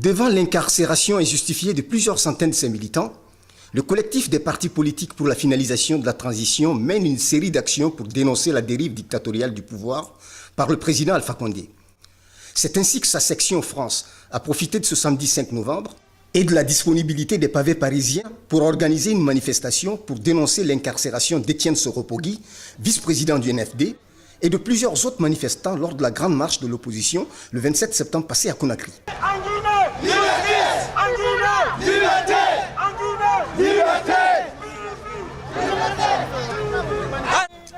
Devant l'incarcération injustifiée de plusieurs centaines de ses militants, le collectif des partis politiques pour la finalisation de la transition mène une série d'actions pour dénoncer la dérive dictatoriale du pouvoir par le président Alpha Condé. C'est ainsi que sa section France a profité de ce samedi 5 novembre et de la disponibilité des pavés parisiens pour organiser une manifestation pour dénoncer l'incarcération d'Étienne Soropogui, vice-président du NFD, et de plusieurs autres manifestants lors de la grande marche de l'opposition le 27 septembre passé à Conakry. En Guinée, liberté! En Guinée, liberté! En Guinée, liberté!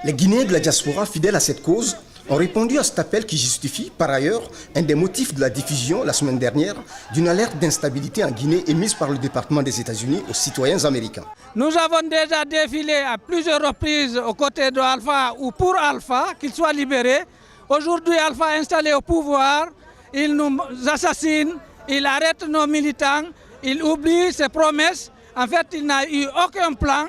Les Guinéens de la diaspora fidèles à cette cause ont répondu à cet appel qui justifie, par ailleurs, un des motifs de la diffusion, la semaine dernière, d'une alerte d'instabilité en Guinée émise par le département des États-Unis aux citoyens américains. Nous avons déjà défilé à plusieurs reprises aux côtés de Alpha ou pour Alpha, qu'il soit libéré. Aujourd'hui, Alpha est installé au pouvoir, il nous assassine, il arrête nos militants, il oublie ses promesses. En fait, il n'a eu aucun plan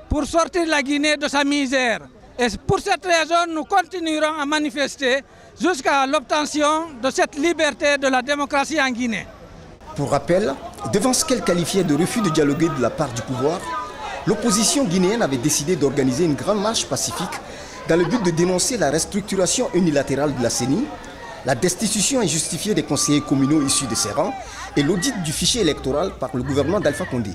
pour sortir la Guinée de sa misère. Et pour cette raison, nous continuerons à manifester jusqu'à l'obtention de cette liberté de la démocratie en Guinée. Pour rappel, devant ce qu'elle qualifiait de refus de dialoguer de la part du pouvoir, l'opposition guinéenne avait décidé d'organiser une grande marche pacifique dans le but de dénoncer la restructuration unilatérale de la CENI, la destitution injustifiée des conseillers communaux issus de ses rangs et l'audit du fichier électoral par le gouvernement d'Alpha Condé.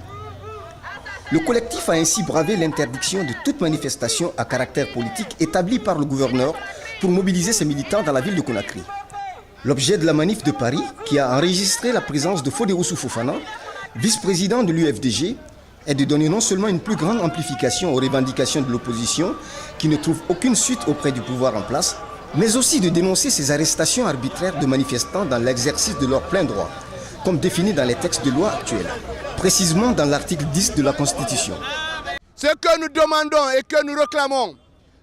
Le collectif a ainsi bravé l'interdiction de toute manifestation à caractère politique établie par le gouverneur pour mobiliser ses militants dans la ville de Conakry. L'objet de la manif de Paris, qui a enregistré la présence de Fodé Oussoufou-Fofana, vice-président de l'UFDG, est de donner non seulement une plus grande amplification aux revendications de l'opposition, qui ne trouve aucune suite auprès du pouvoir en place, mais aussi de dénoncer ces arrestations arbitraires de manifestants dans l'exercice de leurs pleins droits, comme défini dans les textes de loi actuels, précisément dans l'article 10 de la Constitution. Ce que nous demandons et que nous réclamons,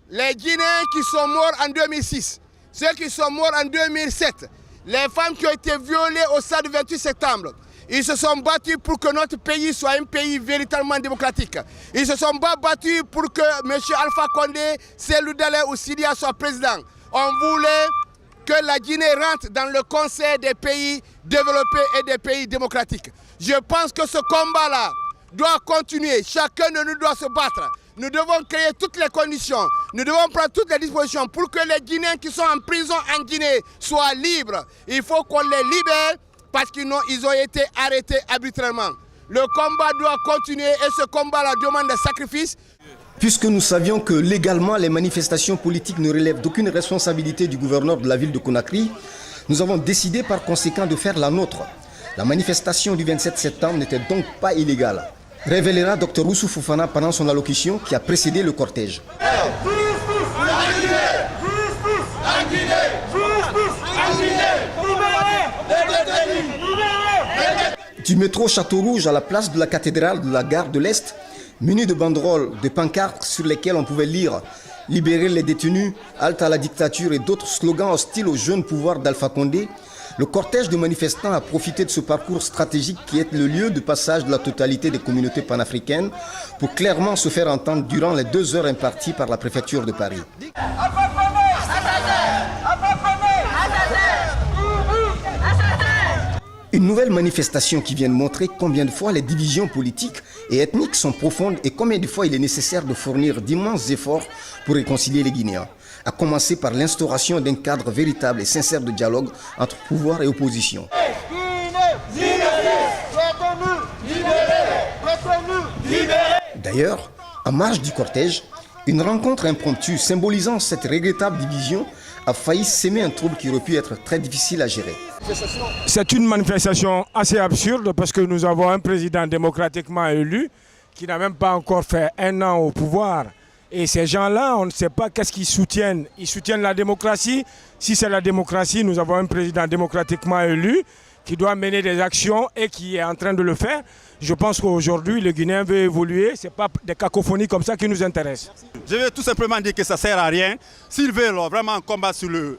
les Guinéens qui sont morts en 2006, ceux qui sont morts en 2007, les femmes qui ont été violées au stade du 28 septembre, ils se sont battus pour que notre pays soit un pays véritablement démocratique. Ils se sont battus pour que M. Alpha Condé, Cellou Dalein ou Sidia soient présidents. On voulait que la Guinée rentre dans le conseil des pays développés et des pays démocratiques. Je pense que ce combat-là doit continuer. Chacun de nous doit se battre. Nous devons créer toutes les conditions. Nous devons prendre toutes les dispositions pour que les Guinéens qui sont en prison en Guinée soient libres. Il faut qu'on les libère parce qu'ils ont été arrêtés arbitrairement. Le combat doit continuer et ce combat-là demande des sacrifices. Puisque nous savions que légalement les manifestations politiques ne relèvent d'aucune responsabilité du gouverneur de la ville de Conakry, nous avons décidé par conséquent de faire la nôtre. La manifestation du 27 septembre n'était donc pas illégale, révélera Dr Oussoufou-Fofana pendant son allocution qui a précédé le cortège. Du métro Château-Rouge à la place de la cathédrale de la gare de l'Est, muni de banderoles, de pancartes sur lesquelles on pouvait lire « Libérer les détenus, halte à la dictature » et d'autres slogans hostiles au jeune pouvoir d'Alpha Condé, le cortège de manifestants a profité de ce parcours stratégique qui est le lieu de passage de la totalité des communautés panafricaines pour clairement se faire entendre durant les 2 heures imparties par la préfecture de Paris. Une nouvelle manifestation qui vient de montrer combien de fois les divisions politiques et ethniques sont profondes et combien de fois il est nécessaire de fournir d'immenses efforts pour réconcilier les Guinéens, à commencer par l'instauration d'un cadre véritable et sincère de dialogue entre pouvoir et opposition. D'ailleurs, en marge du cortège, une rencontre impromptue symbolisant cette regrettable division a failli s'aimer un trouble qui aurait pu être très difficile à gérer. C'est une manifestation assez absurde parce que nous avons un président démocratiquement élu qui n'a même pas encore fait 1 an au pouvoir. Et ces gens-là, on ne sait pas qu'est-ce qu'ils soutiennent. Ils soutiennent la démocratie. Si c'est la démocratie, nous avons un président démocratiquement élu qui doit mener des actions et qui est en train de le faire. Je pense qu'aujourd'hui, le Guinéen veut évoluer. Ce n'est pas des cacophonies comme ça qui nous intéressent. Je veux tout simplement dire que ça ne sert à rien. S'ils veulent vraiment combattre sur le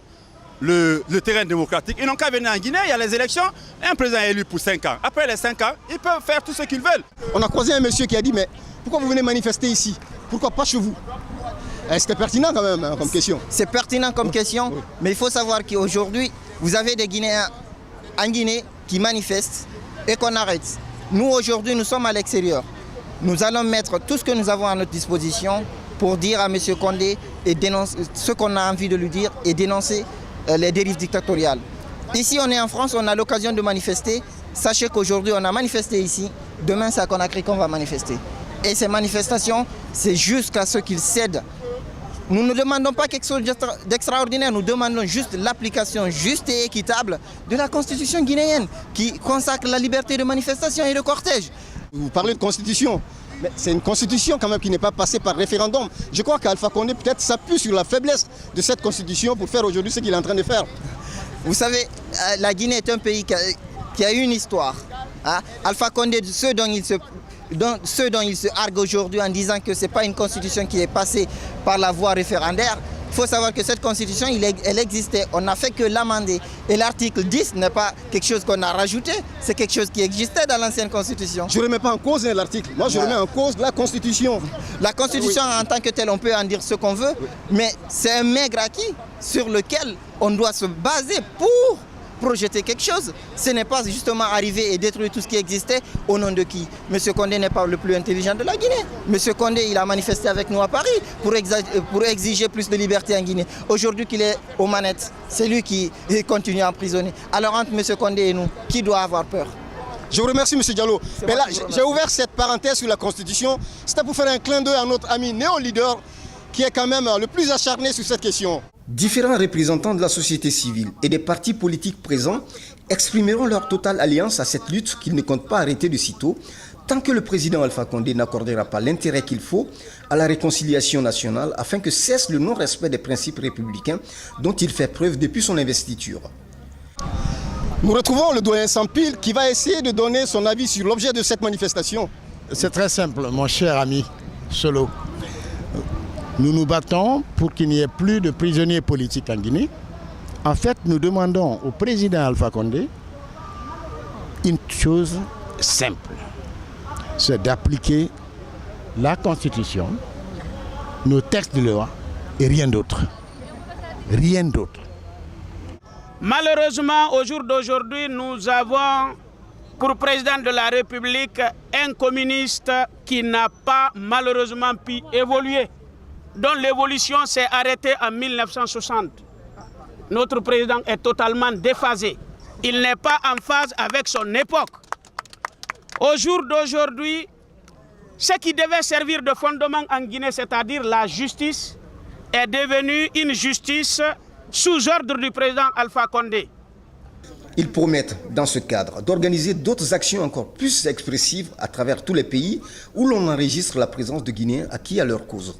terrain démocratique, ils n'ont qu'à venir en Guinée, il y a les élections, un président est élu pour 5 ans. Après les 5 ans, ils peuvent faire tout ce qu'ils veulent. On a croisé un monsieur qui a dit, mais pourquoi vous venez manifester ici? Pourquoi pas chez vous? C'était pertinent quand même hein, comme question. C'est pertinent comme question, mais il faut savoir qu'aujourd'hui, vous avez des Guinéens en Guinée qui manifestent et qu'on arrête. Nous, aujourd'hui, nous sommes à l'extérieur. Nous allons mettre tout ce que nous avons à notre disposition pour dire à M. Condé et dénoncer ce qu'on a envie de lui dire et dénoncer les dérives dictatoriales. Ici, on est en France, on a l'occasion de manifester. Sachez qu'aujourd'hui, on a manifesté ici. Demain, c'est à Conakry qu'on va manifester. Et ces manifestations, c'est jusqu'à ce qu'ils cèdent. Nous ne demandons pas quelque chose d'extraordinaire, nous demandons juste l'application juste et équitable de la constitution guinéenne qui consacre la liberté de manifestation et de cortège. Vous parlez de constitution, mais c'est une constitution quand même qui n'est pas passée par référendum. Je crois qu'Alpha Condé peut-être s'appuie sur la faiblesse de cette constitution pour faire aujourd'hui ce qu'il est en train de faire. Vous savez, la Guinée est un pays qui a une histoire. Hein? Alpha Condé, ceux dont il se argue aujourd'hui en disant que ce n'est pas une constitution qui est passée par la voie référendaire, il faut savoir que cette constitution, elle existait. On n'a fait que l'amender. Et l'article 10 n'est pas quelque chose qu'on a rajouté, c'est quelque chose qui existait dans l'ancienne constitution. Je ne remets pas en cause l'article, moi je remets en cause la constitution. La constitution en tant que telle, on peut en dire ce qu'on veut, mais c'est un maigre acquis sur lequel on doit se baser pour projeter quelque chose. Ce n'est pas justement arriver et détruire tout ce qui existait au nom de qui? Monsieur Condé n'est pas le plus intelligent de la Guinée. Monsieur Condé, il a manifesté avec nous à Paris pour exiger plus de liberté en Guinée. Aujourd'hui qu'il est aux manettes, c'est lui qui continue à emprisonner. Alors entre Monsieur Condé et nous, qui doit avoir peur? Je vous remercie, M. Diallo. Mais là, j'ai ouvert cette parenthèse sur la Constitution. C'était pour faire un clin d'œil à notre ami néo-leader qui est quand même le plus acharné sur cette question. Différents représentants de la société civile et des partis politiques présents exprimeront leur totale alliance à cette lutte qu'ils ne comptent pas arrêter de sitôt, tant que le président Alpha Condé n'accordera pas l'intérêt qu'il faut à la réconciliation nationale afin que cesse le non-respect des principes républicains dont il fait preuve depuis son investiture. Nous retrouvons le doyen Sampil qui va essayer de donner son avis sur l'objet de cette manifestation. C'est très simple, mon cher ami Solo. Nous nous battons pour qu'il n'y ait plus de prisonniers politiques en Guinée. En fait, nous demandons au président Alpha Condé une chose simple, c'est d'appliquer la Constitution, nos textes de loi et rien d'autre. Rien d'autre. Malheureusement, au jour d'aujourd'hui, nous avons pour président de la République un communiste qui n'a pas malheureusement pu évoluer, dont l'évolution s'est arrêtée en 1960. Notre président est totalement déphasé. Il n'est pas en phase avec son époque. Au jour d'aujourd'hui, ce qui devait servir de fondement en Guinée, c'est-à-dire la justice, est devenu une justice sous ordre du président Alpha Condé. Ils promettent, dans ce cadre, d'organiser d'autres actions encore plus expressives à travers tous les pays où l'on enregistre la présence de Guinéens acquis à leur cause.